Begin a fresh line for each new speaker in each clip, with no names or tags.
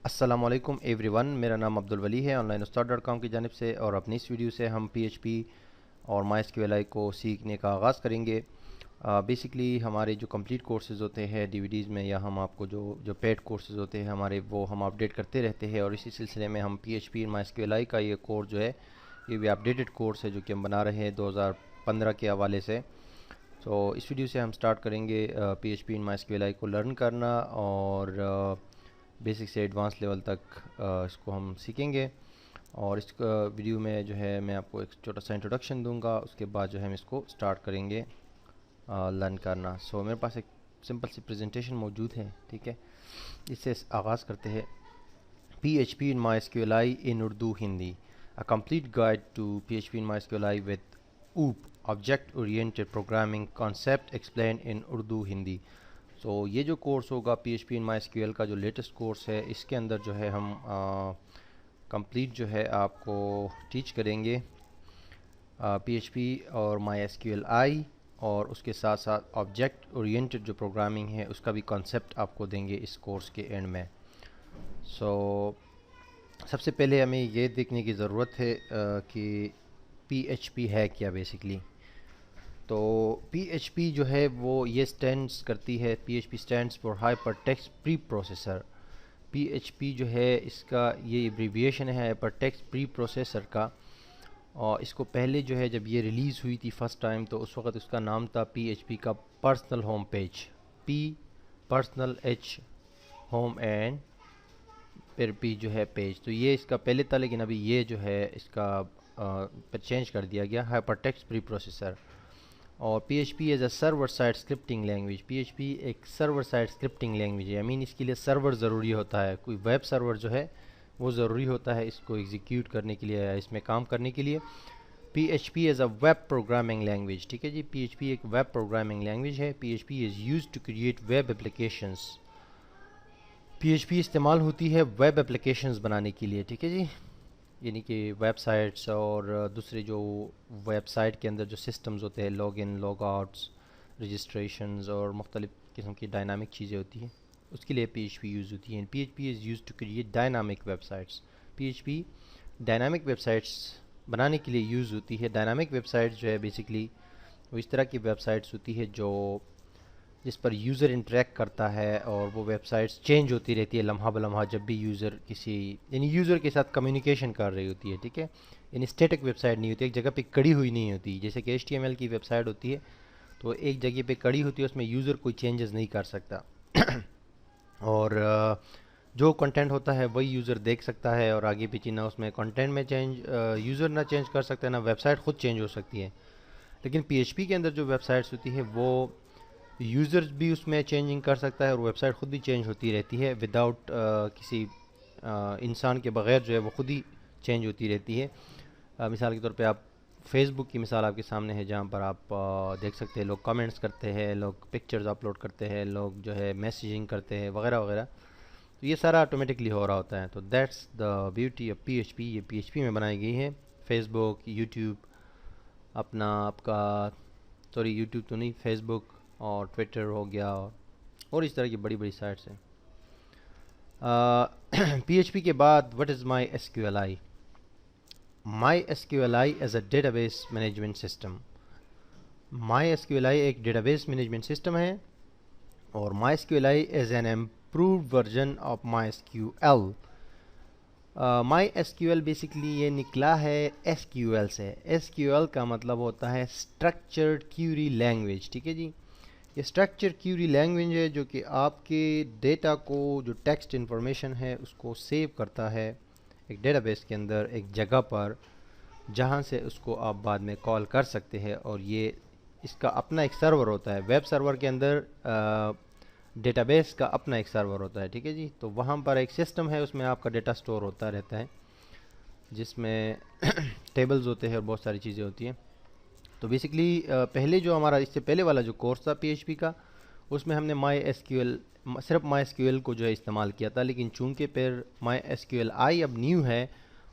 السلام علیکم every one, میرا نام عبدالولی ہے آن لائن استاد ڈاٹ کام کی جانب سے، اور اپنی اس ویڈیو سے ہم پی ایچ پی اور مائی ایس کیو ایل آئی کو سیکھنے کا آغاز کریں گے۔ بیسکلی ہمارے جو کمپلیٹ کورسز ہوتے ہیں ڈی وی ڈیز میں، یا ہم آپ کو جو پیڈ کورسز ہوتے ہیں ہمارے، وہ ہم اپڈیٹ کرتے رہتے ہیں، اور اسی سلسلے میں ہم پی ایچ پی اور مائی ایس کیو ایل آئی کا یہ کورس جو ہے، یہ بھی اپڈیٹڈ کورس ہے جو کہ ہم بنا رہے ہیں 2015 کے حوالے سے۔ تو اس ویڈیو سے ہم سٹارٹ کریں گے پی ایچ پی اور مائی ایس کیو ایل آئی کو لرن کرنا، اور بیسک سے ایڈوانس لیول تک اس کو ہم سیکھیں گے۔ اور اس ویڈیو میں جو ہے میں آپ کو ایک چھوٹا سا انٹروڈکشن دوں گا، اس کے بعد جو ہے ہم اس کو سٹارٹ کریں گے لرن کرنا۔ میرے پاس ایک سمپل سی پریزنٹیشن موجود ہے، ٹھیک ہے، اس سے آغاز کرتے ہیں۔ P H P in my S Q L I in Urdu Hindi, a complete guide to PHP in MySQL with OOP object oriented programming concept explained in Urdu Hindi. یہ جو کورس ہوگا پی H P in my S Q L کا جو latest course ہے، اس کے اندر جو ہے ہم کمپلیٹ جو ہے آپ کو ٹیچ کریں گے پی ایچ پی اور مائی ایس کیو ایل آئی، اور اس کے ساتھ ساتھ آبجیکٹ اورینٹڈ جو پروگرامنگ ہے اس کا بھی کانسیپٹ آپ کو دیں گے اس کورس کے اینڈ میں۔ سب سے پہلے ہمیں یہ دیکھنے کی ضرورت ہے کہ پی ایچ پی ہے کیا بیسکلی۔ تو پی ایچ پی جو ہے وہ یہ سٹینڈس کرتی ہے، P H P stands for hypertext preprocessor. P H P جو ہے اس کا یہ ایبریویشن ہے ہائپر ٹیکسٹ پری پروسیسر کا، اور اس کو پہلے جو ہے جب یہ ریلیز ہوئی تھی فرسٹ ٹائم، تو اس وقت اس کا نام تھا پی ایچ پی کا personal home page, P personal H home and پھر پی جو ہے پیج۔ تو یہ اس کا پہلے تھا، لیکن ابھی یہ جو ہے اس کا چینج کر دیا گیا ہائپر ٹیکسٹ پری پروسیسر۔ اور P H P as a server side scripting language, P H P ایک سرور سائڈ اسکرپٹنگ لینگویج ہے، اس کے لیے سرور ضروری ہوتا ہے، کوئی ویب سرور جو ہے وہ ضروری ہوتا ہے اس کو ایگزیکیوٹ کرنے کے لیے، اس میں کام کرنے کے لیے۔ P H P as a web programming language, ٹھیک ہے جی، پی ایچ پی ایک ویب پروگرامنگ لینگویج ہے۔ P H P is used to create web applications, P H P استعمال ہوتی ہے ویب اپلیکیشنز بنانے کے لیے، ٹھیک ہے جی، یعنی کہ ویب سائٹس اور دوسرے جو ویب سائٹ کے اندر جو سسٹمز ہوتے ہیں، log in log outs, registrations اور مختلف قسم کی ڈائنامک چیزیں ہوتی ہیں، اس کے لیے پی ایچ پی یوز ہوتی ہیں۔ P H P is use to create dynamic websites, P H P dynamic websites بنانے کے لیے یوز ہوتی ہے۔ ڈائنامک ویب سائٹس جو ہے بیسکلی وہ اس طرح کی ویب سائٹس ہوتی ہے جس پر یوزر انٹریکٹ کرتا ہے، اور وہ ویب سائٹس چینج ہوتی رہتی ہے لمحہ بلمحہ جب بھی یوزر یعنی یوزر کے ساتھ کمیونیکیشن کر رہی ہوتی ہے، ٹھیک ہے، یعنی اسٹیٹک ویب سائٹ نہیں ہوتی، ایک جگہ پہ کڑی ہوئی نہیں ہوتی، جیسے کہ ایچ ٹی ایم ایل کی ویب سائٹ ہوتی ہے تو ایک جگہ پہ کڑی ہوتی ہے، اس میں یوزر کوئی چینجز نہیں کر سکتا اور جو کنٹینٹ ہوتا ہے وہی یوزر دیکھ سکتا ہے، اور آگے پیچھے نہ اس میں کنٹینٹ میں یوزر نہ چینج کر سکتا ہے، نہ ویب سائٹ خود چینج ہو سکتی ہے۔ لیکن پی ایچ پی کے اندر جو ویب سائٹس ہوتی ہے وہ یوزر بھی اس میں چینجنگ کر سکتا ہے، اور ویب سائٹ خود بھی چینج ہوتی رہتی ہے وداؤٹ کسی انسان کے بغیر، جو ہے وہ خود ہی چینج ہوتی رہتی ہے۔ مثال کے طور پہ آپ فیس بک کی مثال آپ کے سامنے ہے، جہاں پر آپ دیکھ سکتے ہیں لوگ کمنٹس کرتے ہیں، لوگ پکچرز اپلوڈ کرتے ہیں، لوگ جو ہے میسیجنگ کرتے ہیں وغیرہ وغیرہ، تو یہ سارا آٹومیٹکلی ہو رہا ہوتا ہے۔ تو that's the beauty of P H P, یہ پی ایچ پی میں بنائی گئی ہے۔ فیس بک، یوٹیوب، یوٹیوب تو نہیں، فیس بک اور ٹویٹر ہو گیا، اور اس طرح کی بڑی بڑی سائٹس ہیں۔ پی ایچ پی کے بعد what is my S Q L I? My S Q L I is a database management system. My S Q L آئی ایک ڈیٹا بیس مینجمنٹ سسٹم ہے، اور مائی S Q L I is an improved version of my S Q L. My S Q L basically یہ نکلا ہے S کیو L سے۔ S کیو L کا مطلب ہوتا ہے اسٹرکچرڈ کیوری لینگویج، ٹھیک ہے جی، یہ اسٹرکچر کیوری لینگویج ہے جو کہ آپ کے ڈیٹا کو، جو ٹیکسٹ انفارمیشن ہے اس کو سیو کرتا ہے ایک ڈیٹا بیس کے اندر، ایک جگہ پر، جہاں سے اس کو آپ بعد میں کال کر سکتے ہیں، اور یہ اس کا اپنا ایک سرور ہوتا ہے۔ ویب سرور کے اندر ڈیٹا بیس کا اپنا ایک سرور ہوتا ہے، ٹھیک ہے جی، تو وہاں پر ایک سسٹم ہے، اس میں آپ کا ڈیٹا سٹور ہوتا رہتا ہے، جس میں ٹیبلز ہوتے ہیں اور بہت ساری چیزیں ہوتی ہیں۔ تو بیسکلی پہلے جو ہمارا اس سے پہلے والا جو کورس تھا پی ایچ پی کا، اس میں ہم نے مائی ایس کیو ایل، صرف مائی ایس کیو ایل کو جو ہے استعمال کیا تھا، لیکن چونکہ پھر مائی ایس کیو ایل آئی اب نیو ہے،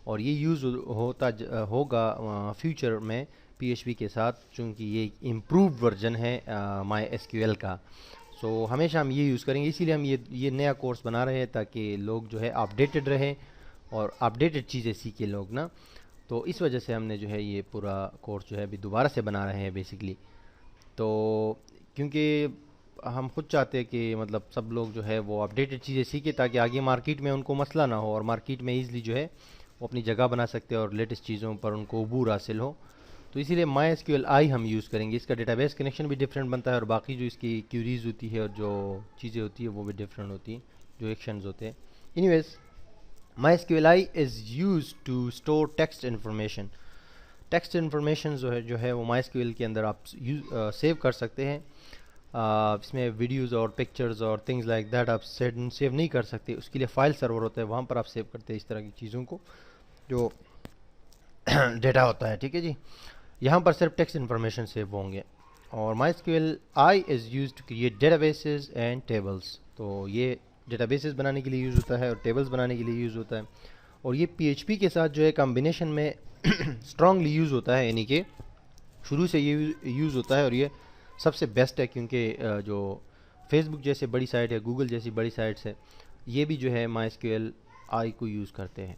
اور یہ یوز ہوگا فیوچر میں پی ایچ پی کے ساتھ، چونکہ یہ امپرووڈ ورژن ہے مائی ایس کیو ایل کا۔ سو ہمیشہ ہم یہ یوز کریں گے، اسی لیے ہم یہ نیا کورس بنا رہے ہیں تاکہ لوگ جو ہے اپڈیٹڈ رہیں اور اپڈیٹڈ چیزیں سیکھیں لوگ نا. تو اس وجہ سے ہم نے جو ہے یہ پورا کورس جو ہے ابھی دوبارہ سے بنا رہے ہیں بیسکلی. تو کیونکہ ہم خود چاہتے ہیں کہ مطلب سب لوگ جو ہے وہ اپڈیٹڈ چیزیں سیکھیں تاکہ آگے مارکیٹ میں ان کو مسئلہ نہ ہو، اور مارکیٹ میں ایزلی جو ہے وہ اپنی جگہ بنا سکتے ہیں اور لیٹسٹ چیزوں پر ان کو عبور حاصل ہو. تو اسی لیے مائی ایس کیو ایل آئی ہم یوز کریں گے. اس کا ڈیٹا بیس کنیکشن بھی ڈفرینٹ بنتا ہے، اور باقی جو اس کی کیوریز ہوتی ہے اور جو چیزیں ہوتی ہیں وہ بھی ڈفرینٹ ہوتی ہیں، جو ایکشنز ہوتے ہیں. Anyways my S Q L I is use to store text information. Text information جو ہے وہ مائی ایس کیو ایل کے اندر آپ سیو کر سکتے ہیں. اس میں ویڈیوز اور پکچرز اور تھنگز لائک دیٹ آپ سیو نہیں کر سکتے، اس کے لیے فائل سرور ہوتا ہے، وہاں پر آپ سیو کرتے ہیں اس طرح کی چیزوں کو جو ڈیٹا ہوتا ہے. ٹھیک ہے جی، یہاں پر صرف ٹیکسٹ انفارمیشن سیو ہوں گے. اور مائی S Q L I is use to create databases and tables. تو یہ ڈیٹا بیسز بنانے کے لیے یوز ہوتا ہے اور ٹیبلز بنانے کے لیے یوز ہوتا ہے. اور یہ پی ایچ پی کے ساتھ جو ہے کمبینیشن میں اسٹرانگلی یوز ہوتا ہے، یعنی کہ شروع سے یہ یوز ہوتا ہے، اور یہ سب سے بیسٹ ہے کیونکہ جو فیس بک جیسے بڑی سائٹ ہے، گوگل جیسی بڑی سائٹس ہے، یہ بھی جو ہے مائی ایس کیو ایل آئی کو یوز کرتے ہیں.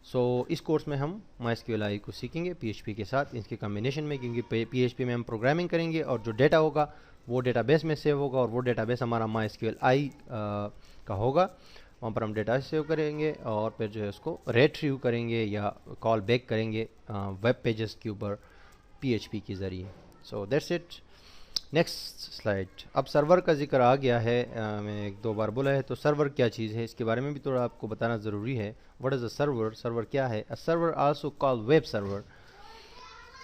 سو اس کورس میں ہم مائی ایس کیو ایل آئی کو سیکھیں گے پی ایچ پی کے ساتھ، اس کے کمبینیشن میں، کیونکہ پی ایچ پی میں ہم پروگرامنگ کریں گے اور جو ڈیٹا ہوگا وہ ڈیٹا بیس میں سیو ہوگا، اور وہ ڈیٹا بیس ہمارا مائی ایس کیو ایل آئی کا ہوگا. وہاں پر ہم ڈیٹا سیو کریں گے اور پھر جو ہے اس کو ریٹریو کریں گے یا کال بیک کریں گے ویب پیجز کے اوپر پی ایچ پی کے ذریعے. So that's it. Next slide. اب سرور کا ذکر آ گیا ہے، میں ایک دو بار بولا ہے، تو سرور کیا چیز ہے اس کے بارے میں بھی تھوڑا آپ کو بتانا ضروری ہے. واٹ از اے سرور؟ سرور کیا ہے؟ A server also called web server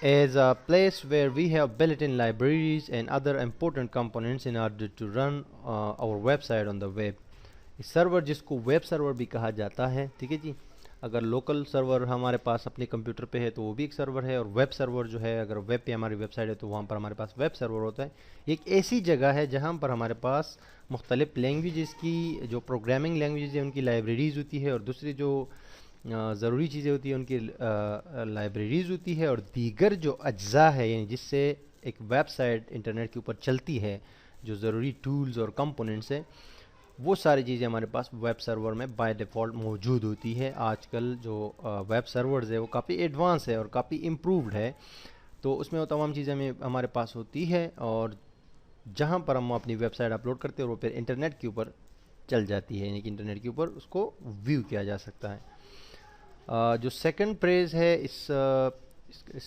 is a place where we have built-in libraries and other important components in order to run our website on the web. سرور جس کو ویب سرور بھی کہا جاتا ہے، ٹھیک ہے جی. اگر لوکل سرور ہمارے پاس اپنے کمپیوٹر پہ ہے تو وہ بھی ایک سرور ہے، اور ویب سرور جو ہے اگر ویب پہ ہماری ویب سائٹ ہے تو وہاں پر ہمارے پاس ویب سرور ہوتا ہے. ایک ایسی جگہ ہے جہاں پر ہمارے پاس مختلف لینگویجز کی جو پروگرامنگ لینگویجز ہیں ان کی لائبریریز ہوتی ہے، اور دوسری جو ضروری چیزیں ہوتی ہیں ان کی لائبریریز ہوتی ہے، اور دیگر جو اجزاء ہے یعنی جس سے ایک ویب سائٹ انٹرنیٹ کے اوپر چلتی ہے، جو ضروری ٹولز اور کمپوننٹس ہیں، وہ ساری چیزیں ہمارے پاس ویب سرور میں بائی ڈیفالٹ موجود ہوتی ہے. آج کل جو ویب سرورز ہے وہ کافی ایڈوانس ہے اور کافی امپرووڈ ہے، تو اس میں وہ تمام چیزیں ہمارے پاس ہوتی ہے، اور جہاں پر ہم اپنی ویب سائٹ اپلوڈ کرتے ہیں اور وہ پھر انٹرنیٹ کے اوپر چل جاتی ہے، یعنی کہ انٹرنیٹ کے اوپر اس کو ویو کیا جا سکتا ہے. جو سیکنڈ پریز ہے اس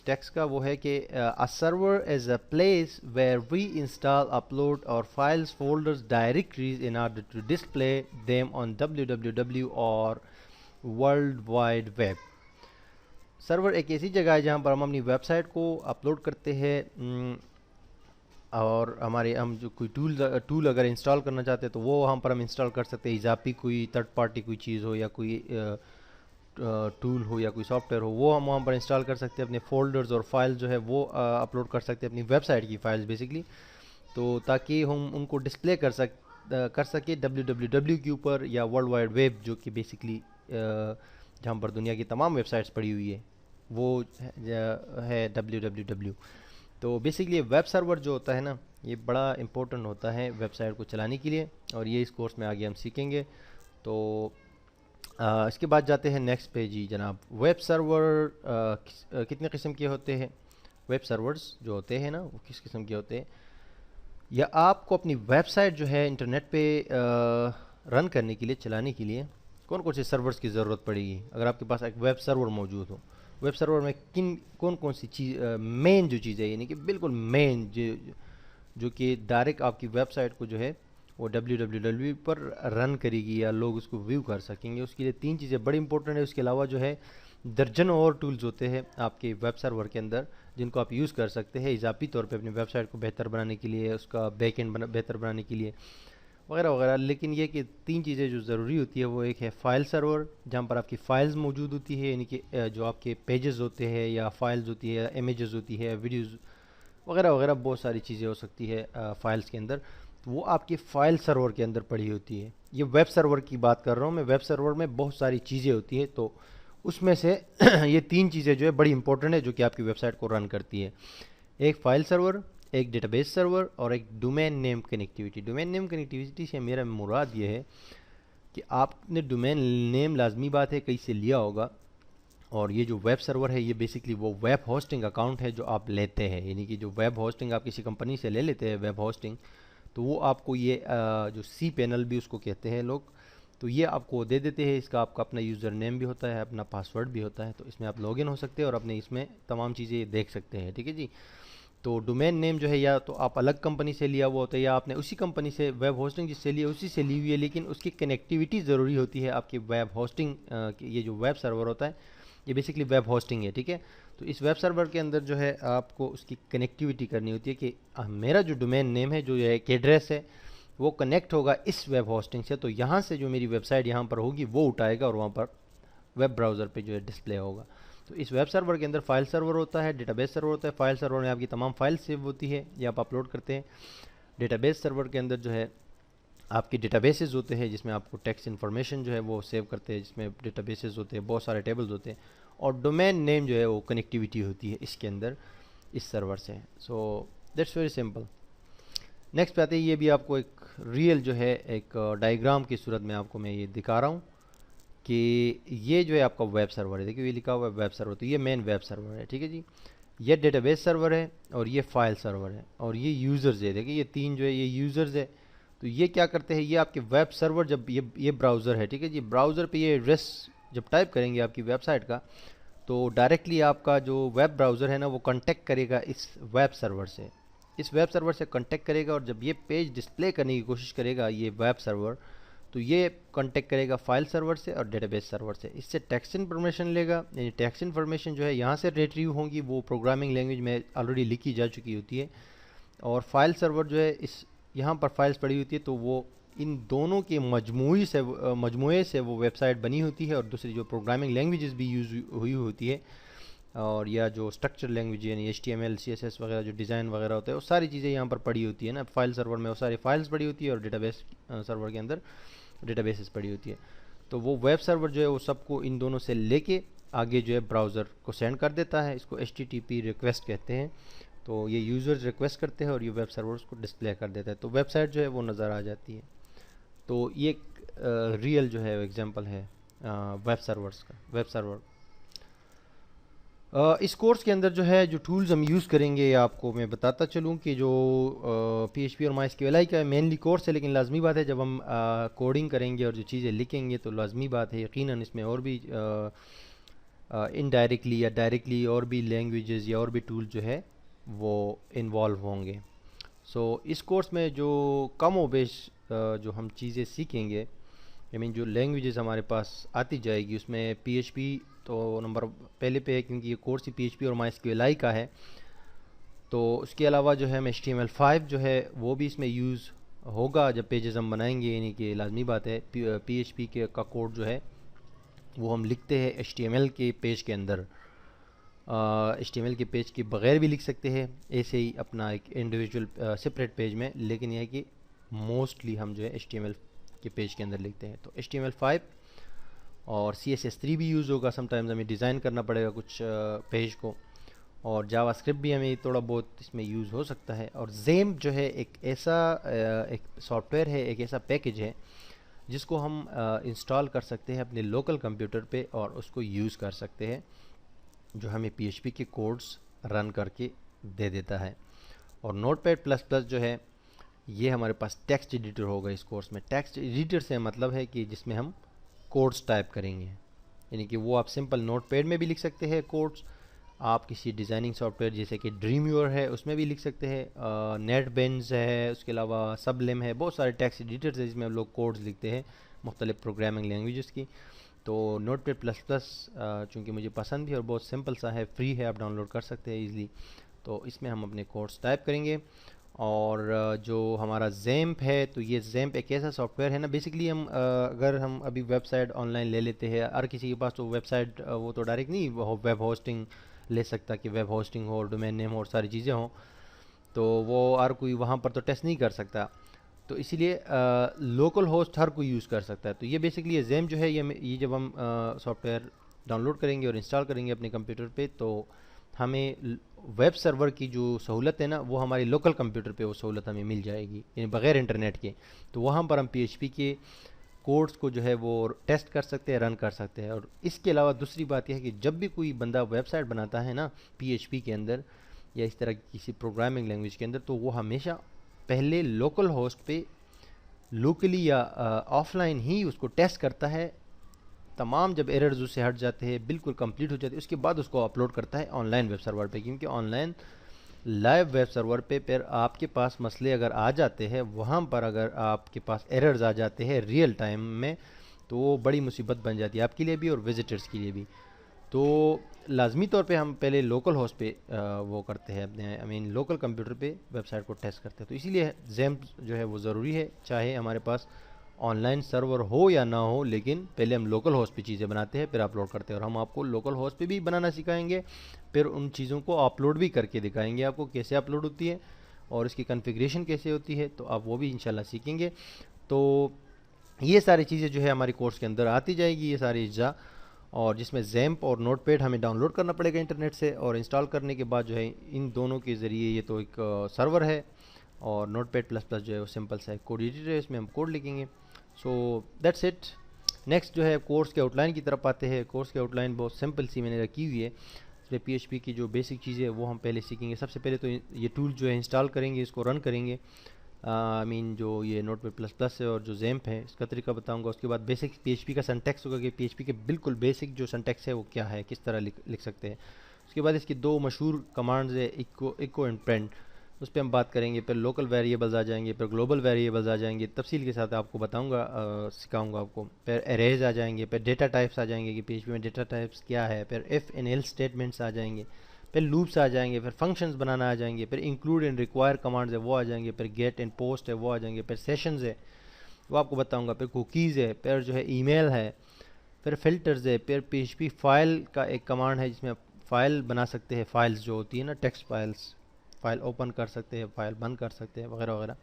ٹیکسٹ کا وہ ہے کہ a server is a place where we install, upload اور files, folders, directories in order to display them on www اور World Wide Web. سرور ایک ایسی جگہ ہے جہاں پر ہم اپنی ویب سائٹ کو اپلوڈ کرتے ہیں، اور ہم جو کوئی ٹول اگر انسٹال کرنا چاہتے ہیں تو وہ وہاں پر ہم انسٹال کر سکتے ہیں. اضافی کوئی تھرڈ پارٹی کوئی چیز ہو یا کوئی ٹول ہو یا کوئی سافٹ ویئر ہو، وہ ہم وہاں پر انسٹال کر سکتے ہیں. اپنے فولڈرز اور فائل جو ہے وہ اپلوڈ کر سکتے ہیں، اپنی ویب سائٹ کی فائلز بیسکلی، تو تاکہ ہم ان کو ڈسپلے کر سکے www کے اوپر یا ورلڈ وائڈ ویب، جو کہ بیسکلی جہاں پر دنیا کی تمام ویب سائٹس پڑی ہوئی ہے وہ ہے www. تو بیسکلی ویب سرور جو ہوتا ہے نا، یہ بڑا امپورٹنٹ ہوتا ہے ویب سائٹ کو چلانے کے لیے، اور یہ اس کورس میں آگے ہم سیکھیں گے. تو اس کے بعد جاتے ہیں نیکسٹ پہ جی جناب. ویب سرور کتنے قسم کے ہوتے ہیں؟ ویب سرورز جو ہوتے ہیں نا وہ کس قسم کے ہوتے ہیں، یا آپ کو اپنی ویب سائٹ جو ہے انٹرنیٹ پہ رن کرنے کے لیے، چلانے کے لیے کون کون سے سرورز کی ضرورت پڑے گی اگر آپ کے پاس ایک ویب سرور موجود ہو. ویب سرور میں کون سی چیز مین جو چیز ہے، یعنی کہ بالکل مین جو کہ ڈائریکٹ آپ کی ویب سائٹ کو جو ہے وہ www پر رن کرے گی یا لوگ اس کو ویو کر سکیں گے. اس کے لیے 3 چیزیں بڑی امپورٹنٹ ہیں. اس کے علاوہ جو ہے درجنوں اور ٹولز ہوتے ہیں آپ کے ویب سرور کے اندر جن کو آپ یوز کر سکتے ہیں اضافی طور پہ اپنی ویب سائٹ کو بہتر بنانے کے لیے، اس کا بیک اینڈ بہتر بنانے کے لیے وغیرہ وغیرہ. لیکن یہ کہ 3 چیزیں جو ضروری ہوتی ہے وہ ایک ہے فائل سرور، جہاں پر آپ کی فائلز موجود ہوتی ہے، یعنی کہ جو آپ کے پیجز ہوتے ہیں یا فائلز ہوتی ہے، امیجز ہوتی ہے، ویڈیوز وغیرہ وغیرہ، بہت ساری چیزیں ہو سکتی ہے فائلز کے اندر، وہ آپ کی فائل سرور کے اندر پڑی ہوتی ہے. یہ ویب سرور کی بات کر رہا ہوں میں. ویب سرور میں بہت ساری چیزیں ہوتی ہیں، تو اس میں سے یہ 3 چیزیں جو ہے بڑی امپورٹنٹ ہے جو کہ آپ کی ویب سائٹ کو رن کرتی ہے. ایک فائل سرور، ایک ڈیٹا بیس سرور اور ایک domain name connectivity. Domain name connectivity سے میرا مراد یہ ہے کہ آپ نے ڈومین نیم لازمی بات ہے کہیں سے لیا ہوگا, اور یہ جو ویب سرور ہے یہ بیسکلی وہ ویب ہوسٹنگ اکاؤنٹ ہے جو آپ لیتے ہیں, یعنی کہ جو ویب ہوسٹنگ آپ کسی کمپنی سے لے لیتے ہیں ویب ہوسٹنگ, تو وہ آپ کو یہ جو سی پینل بھی اس کو کہتے ہیں لوگ, تو یہ آپ کو دے دیتے ہیں. اس کا آپ کا اپنا یوزر نیم بھی ہوتا ہے, اپنا پاسورڈ بھی ہوتا ہے, تو اس میں آپ لاگ ان ہو سکتے ہیں اور اپنے اس میں تمام چیزیں دیکھ سکتے ہیں. ٹھیک ہے جی. تو ڈومین نیم جو ہے یا تو آپ الگ کمپنی سے لیا ہوا ہوتا ہے یا آپ نے اسی کمپنی سے ویب ہوسٹنگ جس سے لی اسی سے لی ہوئی ہے, لیکن اس کی کنیکٹیوٹی ضروری ہوتی ہے آپ کی ویب ہوسٹنگ. یہ جو ویب سرور ہوتا ہے یہ بیسکلی ویب ہوسٹنگ ہے. ٹھیک ہے. تو اس ویب سرور کے اندر جو ہے آپ کو اس کی کنیکٹیوٹی کرنی ہوتی ہے کہ میرا جو ڈومین نیم ہے جو ایک ایڈریس ہے وہ کنیکٹ ہوگا اس ویب ہوسٹنگ سے, تو یہاں سے جو میری ویب سائٹ یہاں پر ہوگی وہ اٹھائے گا اور وہاں پر ویب براؤزر پہ جو ہے ڈسپلے ہوگا. تو اس ویب سرور کے اندر فائل سرور ہوتا ہے, ڈیٹا بیس سرور ہوتا ہے. فائل سرور میں آپ کی تمام فائل سیو ہوتی ہے یا آپ اپلوڈ کرتے ہیں. ڈیٹا بیس سرور کے اندر جو ہے آپ کی ڈیٹا بیسز ہوتے ہیں جس میں آپ کو ٹیکسٹ انفارمیشن جو ہے وہ سیو کرتے ہیں, جس میں ڈیٹا بیسز ہوتے ہیں, بہت سارے ٹیبلز ہوتے ہیں, اور ڈومین نیم جو ہے وہ کنیکٹیوٹی ہوتی ہے اس کے اندر اس سرور سے. So that's very simple. Next پہ آتے ہیں, یہ بھی آپ کو ایک ریئل جو ہے ایک ڈائیگرام کی صورت میں آپ کو میں یہ دکھا رہا ہوں کہ یہ جو ہے آپ کا ویب سرور ہے. دیکھیے یہ لکھا ہوا ہے ویب سرور, تو یہ مین ویب سرور ہے. ٹھیک ہے جی. یہ ڈیٹا بیس سرور ہے اور یہ فائل سرور ہے اور یہ یوزرز ہے. دیکھیے یہ تین جو ہے یہ یوزرز ہے. تو یہ کیا کرتے ہیں, یہ آپ کے ویب سرور جب یہ براؤزر ہے, ٹھیک ہے جی, براؤزر پہ یہ ایڈریس جب ٹائپ کریں گے آپ کی ویب سائٹ کا, تو ڈائریکٹلی آپ کا جو ویب براؤزر ہے نا وہ کنٹیکٹ کرے گا اس ویب سرور سے. اس ویب سرور سے کنٹیکٹ کرے گا اور جب یہ پیج ڈسپلے کرنے کی کوشش کرے گا یہ ویب سرور, تو یہ کنٹیکٹ کرے گا فائل سرور سے اور ڈیٹا بیس سرور سے. اس سے ٹیکسٹ انفارمیشن لے گا, یعنی ٹیکسٹ انفارمیشن جو ہے یہاں سے ریٹریو ہوں گی, وہ پروگرامنگ لینگویج میں آلریڈی لکھی جا چکی ہوتی ہے, اور فائل سرور جو ہے اس یہاں پر فائلز پڑی ہوتی ہے, تو وہ ان دونوں کے مجموعے سے وہ ویب سائٹ بنی ہوتی ہے. اور دوسری جو پروگرامنگ لینگویجز بھی یوز ہوئی ہوتی ہے, اور یا جو اسٹرکچر لینگویج یعنی HTML CSS وغیرہ جو ڈیزائن وغیرہ ہوتا ہے, وہ ساری چیزیں یہاں پر پڑی ہوتی ہے نا. فائل سرور میں وہ ساری فائلز پڑی ہوتی ہے اور ڈیٹا بیس سرور کے اندر ڈیٹا بیسز پڑی ہوتی ہے. تو وہ ویب سرور جو ہے وہ سب کو ان دونوں سے لے کے آگے جو ہے براؤزر کو سینڈ کر دیتا ہے. اس کو HTTP ریکویسٹ کہتے ہیں. تو یہ یوزرز ریکویسٹ کرتے ہیں اور یہ ویب سرور اس کو ڈسپلے کر دیتا ہے, تو ویب سائٹ جو ہے وہ نظر آ جاتی ہے. تو یہ ایک ریئل جو ہے ایگزامپل ہے ویب سرورز کا. ویب سرور اس کورس کے اندر جو ہے جو ٹولز ہم یوز کریں گے آپ کو میں بتاتا چلوں کہ جو PHP اور MySQL کا مینلی کورس ہے, لیکن لازمی بات ہے جب ہم کوڈنگ کریں گے اور جو چیزیں لکھیں گے تو لازمی بات ہے یقیناً اس میں اور بھی انڈائریکٹلی یا ڈائریکٹلی اور بھی لینگویجز یا اور بھی ٹول جو ہے وہ انوالو ہوں گے. سو اس کورس میں جو کم و بیش جو ہم چیزیں سیکھیں گے, جو لینگویجز ہمارے پاس آتی جائے گی, اس میں PHP تو نمبر پہلے پہ ہے کیونکہ یہ کورس ہی PHP اور MySQL کا ہے. تو اس کے علاوہ جو ہے ہم HTML5 جو ہے وہ بھی اس میں یوز ہوگا جب پیجز ہم بنائیں گے, یعنی کہ لازمی بات ہے PHP کا کوڈ جو ہے وہ ہم لکھتے ہیں HTML کے پیج کے اندر. HTML کے پیج کے بغیر بھی لکھ سکتے ہیں ایسے ہی اپنا ایک انڈیویجول سپریٹ پیج میں, لیکن یہ ہے کہ موسٹلی ہم جو ہے HTML کے پیج کے اندر لکھتے ہیں. تو HTML5 اور CSS3 بھی یوز ہوگا. سم ٹائمز ہمیں ڈیزائن کرنا پڑے گا کچھ پیج کو, اور جاوا اسکرپٹ بھی ہمیں تھوڑا بہت اس میں یوز ہو سکتا ہے. اور زیم جو ہے ایک ایسا ایک سافٹ ویئر ہے, ایک ایسا پیکج ہے جس کو ہم انسٹال کر سکتے ہیں اپنے لوکل کمپیوٹر پہ اور اس کو یوز کر سکتے ہیں, جو ہمیں PHP کے کوڈز رن کر کے دے دیتا ہے. اور Notepad++ جو ہے یہ ہمارے پاس ٹیکسٹ ایڈیٹر ہوگا اس کورس میں. ٹیکسٹ ایڈیٹر سے مطلب ہے کہ جس میں ہم کوڈز ٹائپ کریں گے, یعنی کہ وہ آپ سمپل نوٹ پیڈ میں بھی لکھ سکتے ہیں کوڈز, آپ کسی ڈیزائننگ سافٹ ویئر جیسے کہ ڈریم یور ہے اس میں بھی لکھ سکتے ہیں, نیٹ بینز ہے, اس کے علاوہ سبلم ہے, بہت سارے ٹیکسٹ ایڈیٹرز ہیں جس میں ہم لوگ کوڈز لکھتے ہیں مختلف پروگرامنگ لینگویجز کی. تو Notepad++ چونکہ مجھے پسند بھی اور بہت سمپل سا ہے, فری ہے, آپ ڈاؤن لوڈ کر سکتے ہیں ایزلی. تو اس میں ہم اپنے کوڈز ٹائپ کریں گے. اور جو ہمارا زیمپ ہے, تو یہ زیمپ ایک ایسا سافٹ ویئر ہے نا, بیسکلی ہم اگر ہم ابھی ویب سائٹ آن لائن لے لیتے ہیں, ہر کسی کے پاس تو ویب سائٹ وہ تو ڈائریکٹ نہیں ویب ہوسٹنگ لے سکتا کہ ویب ہوسٹنگ ہو, ڈومین نیم ہو اور ساری چیزیں ہوں, تو وہ ہر کوئی وہاں پر تو ٹیسٹ نہیں کر سکتا. تو اسی لیے لوکل ہوسٹ ہر کوئی یوز کر سکتا ہے. تو یہ بیسکلی یہ زیم جو ہے یہ جب ہم سافٹ ویئر ڈاؤن لوڈ کریں گے اور انسٹال کریں گے اپنے کمپیوٹر پہ, تو ہمیں ویب سرور کی جو سہولت ہے نا وہ ہماری لوکل کمپیوٹر پہ وہ سہولت ہمیں مل جائے گی، یعنی بغیر انٹرنیٹ کے. تو وہاں پر ہم پی ایچ پی کے کوڈز کو جو ہے وہ ٹیسٹ کر سکتے ہیں، رن کر سکتے ہیں. اور اس کے علاوہ دوسری بات یہ ہے کہ جب بھی کوئی بندہ ویب سائٹ بناتا ہے نا پی ایچ پی کے اندر یا اس طرح کی کسی پروگرامنگ لینگویج کے اندر، تو وہ ہمیشہ پہلے لوکل ہوسٹ پہ لوکلی یا آف لائن ہی اس کو ٹیسٹ کرتا ہے. تمام جب ایررز اس سے ہٹ جاتے ہیں، بالکل کمپلیٹ ہو جاتے ہیں، اس کے بعد اس کو اپلوڈ کرتا ہے آن لائن ویب سرور پہ. کیونکہ online live web server پہ پھر آپ کے پاس مسئلے اگر آ جاتے ہیں، وہاں پر اگر آپ کے پاس ایررز آ جاتے ہیں ریئل ٹائم میں، تو وہ بڑی مصیبت بن جاتی ہے آپ کے لیے بھی اور وزٹرز کے لیے بھی. تو لازمی طور پہ ہم پہلے لوکل ہوسٹ پہ وہ کرتے ہیں اپنے لوکل کمپیوٹر پہ ویب سائٹ کو ٹیسٹ کرتے ہیں. تو اسی لیے زیمپ جو ہے وہ ضروری ہے، چاہے ہمارے پاس آن لائن سرور ہو یا نہ ہو، لیکن پہلے ہم لوکل ہوسٹ پہ چیزیں بناتے ہیں پھر اپلوڈ کرتے ہیں. اور ہم آپ کو لوکل ہوسٹ پہ بھی بنانا سکھائیں گے، پھر ان چیزوں کو اپلوڈ بھی کر کے دکھائیں گے آپ کو کیسے اپلوڈ ہوتی ہے اور اس کی کنفیگریشن کیسے ہوتی ہے، تو آپ وہ بھی انشاءاللہ سیکھیں گے. تو یہ ساری چیزیں جو ہے ہماری کورس کے اندر آتی جائے گی، یہ ساری اجزاء، اور جس میں زیمپ اور نوٹ پیڈ ہمیں ڈاؤن لوڈ کرنا پڑے گا انٹرنیٹ سے، اور انسٹال کرنے کے بعد جو ہے ان دونوں کے ذریعے یہ تو ایک سرور ہے، اور نوٹ پیڈ پلس پلس جو ہے وہ سمپل سا کوڈ ایڈیٹر ہے، اس میں ہم کوڈ لکھیں گے. So that's it. نیکسٹ جو ہے کورس کے آؤٹ لائن کی طرف آتے ہیں. کورس کے آؤٹ لائن بہت سمپل سی میں نے رکھی ہوئی ہے. اس میں پی ایچ پی کی جو بیسک چیزیں وہ ہم پہلے سیکھیں گے. سب سے پہلے تو یہ ٹول جو ہے انسٹال کریں گے، اس کو رن کریں گے. جو یہ نوٹ پیڈ پلس پلس ہے اور جو زیمپ ہے اس کا طریقہ بتاؤں گا. اس کے بعد بیسک پی ایچ پی کا سنٹیکس ہوگا کہ پی ایچ پی کے بالکل بیسک جو سنٹیکس ہے وہ کیا ہے، کس طرح لکھ سکتے ہیں. اس کے بعد اس کی دو مشہور کمانڈز ہے، ایکو اینڈ پرنٹ، اس پہ ہم بات کریں گے. پھر لوکل ویریبلز آ جائیں گے، پھر گلوبل ویریبلز آ جائیں گے، تفصیل کے ساتھ آپ کو بتاؤں گا، سکھاؤں گا آپ کو. پھر اریز آ جائیں گے، پھر ڈیٹا ٹائپس آ جائیں گے کہ پی ایچ پی میں ڈیٹا ٹائپس کیا ہے. پھر ایف این ایل اسٹیٹمنٹس آ جائیں گے، پھر لوپس آ جائیں گے، پھر فنکشنز بنانا آ جائیں گے، پھر انکلوڈ اینڈ ریکوائر کمانڈز ہے وہ آ جائیں گے، پھر گیٹ اینڈ پوسٹ ہے وہ آ جائیں گے، پھر سیشنز ہے وہ آپ کو بتاؤں گا، پھر کوکیز ہے، پھر جو ہے ای میل ہے، پھر فلٹرز ہے، پھر پی ایچ پی فائل کا ایک کمانڈ ہے جس میں آپ فائل بنا سکتے ہیں. فائلز جو ہوتی ہے نا ٹیکسٹ فائلز، فائل اوپن کر سکتے ہیں، فائل بند کر سکتے ہیں، وغیرہ وغیرہ.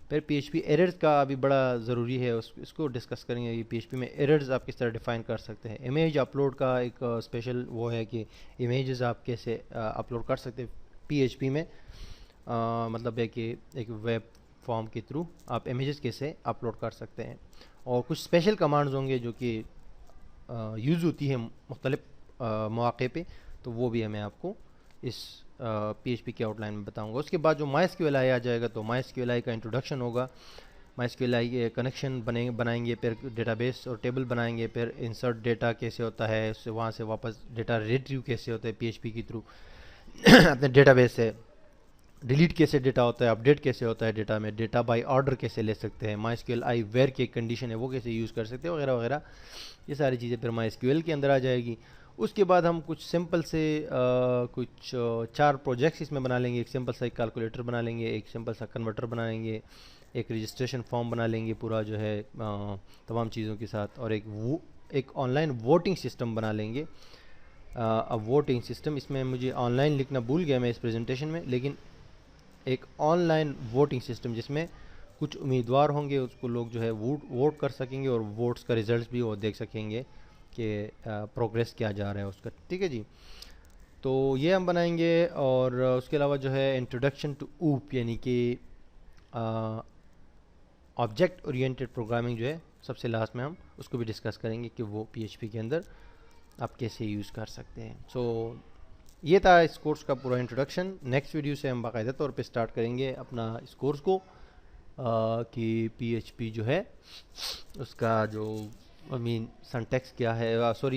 پھر پی ایچ پی ایررز کا بھی بڑا ضروری ہے، اس کو ڈسکس کریں گے کہ پی ایچ پی میں ایررز آپ کس طرح ڈیفائن کر سکتے ہیں. امیج اپلوڈ کا ایک اسپیشل وہ ہے کہ امیجز آپ کیسے اپلوڈ کر سکتے ہیں پی ایچ پی میں، مطلب ہے کہ ایک ویب فارم کے تھرو آپ امیجز کیسے اپلوڈ کر سکتے ہیں. اور کچھ اسپیشل کمانڈز ہوں گے جو کہ یوز ہوتی ہے مختلف مواقع پہ، تو وہ بھی ہمیں آپ کو اس پی ایچ پی کے آؤٹ لائن میں بتاؤں گا. اس کے بعد جو مائی ایس کیو ایل آئی آ جائے گا، تو مائی ایس کیو ایل آئی کا انٹروڈکشن ہوگا. مائی ایس کیو ایل آئی کے کنیکشن بنائیں گے، پھر ڈیٹا بیس اور ٹیبل بنائیں گے، پھر انسرٹ ڈیٹا کیسے ہوتا ہے، اس سے وہاں سے واپس ڈیٹا ریٹریو کیسے ہوتا ہے پی ایچ پی کے تھرو اپنے ڈیٹا بیس سے، ڈیلیٹ کیسے ڈیٹا ہوتا ہے، اپڈیٹ کیسے ہوتا ہے ڈیٹا میں، ڈیٹا بائی آرڈر کیسے لے سکتے ہیں، مائی S Q L I where کی ایک کنڈیشن ہے وہ کیسے یوز کر سکتے ہیں، وغیرہ وغیرہ. یہ ساری چیزیں پھر مائی ایس کیو ایل کے اندر آ جائے گی. اس کے بعد ہم کچھ سمپل سے کچھ 4 پروجیکٹس اس میں بنا لیں گے. ایک سمپل سا ایک کیلکولیٹر بنا لیں گے، ایک سمپل سا کنورٹر بنا لیں گے، ایک رجسٹریشن فارم بنا لیں گے پورا جو ہے تمام چیزوں کے ساتھ، اور ایک آن لائن ووٹنگ سسٹم بنا لیں گے. اب ووٹنگ سسٹم اس میں مجھے آن لائن لکھنا بھول گیا میں اس پریزنٹیشن میں، لیکن ایک آن لائن ووٹنگ سسٹم جس میں کچھ امیدوار ہوں گے، اس کو لوگ جو ہے ووٹ کر سکیں گے، اور ووٹس کا ریزلٹس بھی وہ دیکھ سکیں گے کہ پروگریس کیا جا رہا ہے اس کا. ٹھیک ہے جی، تو یہ ہم بنائیں گے. اور اس کے علاوہ جو ہے انٹروڈکشن ٹو اوپ، یعنی کہ آبجیکٹ اورینٹیڈ پروگرامنگ جو ہے سب سے لاسٹ میں ہم اس کو بھی ڈسکس کریں گے کہ وہ پی ایچ پی کے اندر آپ کیسے یوز کر سکتے ہیں. سو یہ تھا اس کورس کا پورا انٹروڈکشن. نیکسٹ ویڈیو سے ہم باقاعدہ طور پہ سٹارٹ کریں گے اپنا اس کورس کو کہ پی ایچ پی جو ہے اس کا جو سنٹیکس کیا ہے،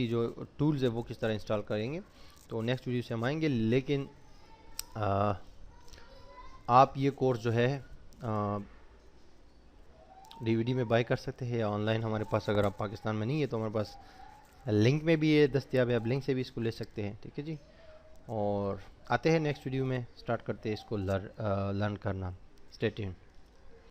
جو ٹولز ہے وہ کس طرح انسٹال کریں گے. تو نیکسٹ ویڈیو سے ہم آئیں گے. لیکن آپ یہ کورس جو ہے ڈی وی ڈی میں بائی کر سکتے ہیں، یا آن لائن ہمارے پاس اگر آپ پاکستان میں نہیں ہے تو ہمارے پاس لنک میں بھی یہ دستیاب ہے، آپ لنک سے بھی اس کو لے سکتے ہیں. ٹھیک ہے جی، اور آتے ہیں نیکسٹ ویڈیو میں، سٹارٹ کرتے ہیں اس کو لرن کرنا. Stay tuned.